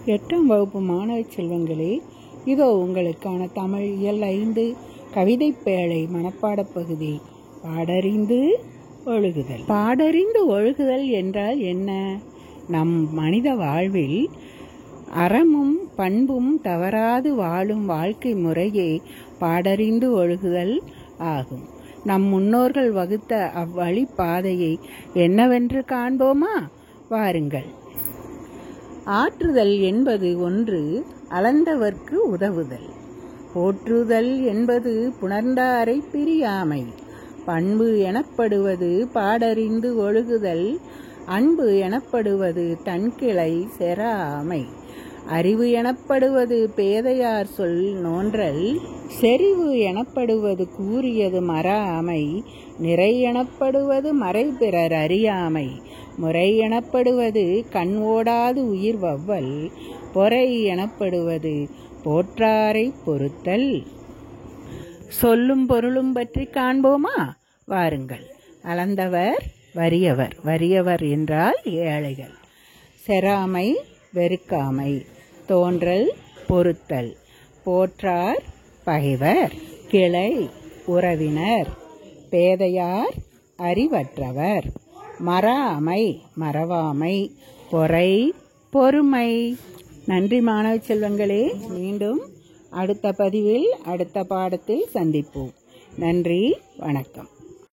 8ஆம் வகுப்பு மாணவ செல்வங்களே, இதோ உங்களுக்கான தமிழ் இயல் 5 கவிதை பேழை மனப்பாடப் பகுதி. பாடறிந்து ஒழுகுதல். பாடறிந்து ஒழுகுதல் என்றால் என்ன? நம் மனித வாழ்வில் அறமும் பண்பும் தவறாது வாழும் வாழ்க்கை முறையே பாடறிந்து ஒழுகுதல் ஆகும். நம் முன்னோர்கள் வகுத்த அவ்வழி பாதையை என்னவென்று காண்போமா? வாருங்கள். ஆற்றுதல் என்பது ஒன்று, அளந்தவர்க்கு உதவுதல். போற்றுதல் என்பது புணர்ந்தாரை பிரியாமை. பண்பு எனப்படுவது பாடறிந்து ஒழுகுதல். அன்பு எனப்படுவது தன்கிளை செராமை. அறிவு எனப்படுவது பேதையார் சொல் நோன்றல். செறிவு எனப்படுவது கூறியது மறாமை. நிறை எனப்படுவது மறை பிறர் அறியாமை. முறை எனப்படுவது கண் ஓடாது உயிர் வவ்வல். பொறை எனப்படுவது போற்றாரை பொறுத்தல். சொல்லும் பொருளும் பற்றி காண்போமா? வாருங்கள். அளந்தவர் வறியவர். வறியவர் என்றால் ஏழைகள். செராமை வெறுக்காமை. தோன்றல் பொறுத்தல். போற்றார் பகைவர். கிளை உறவினர். பேதையார் அறிவற்றவர். மறாமை மறவாமை. பொறை பொறுமை. நன்றி மாணவ செல்வங்களே. மீண்டும் அடுத்த பதிவில் அடுத்த பாடத்தில் சந்திப்போம். நன்றி, வணக்கம்.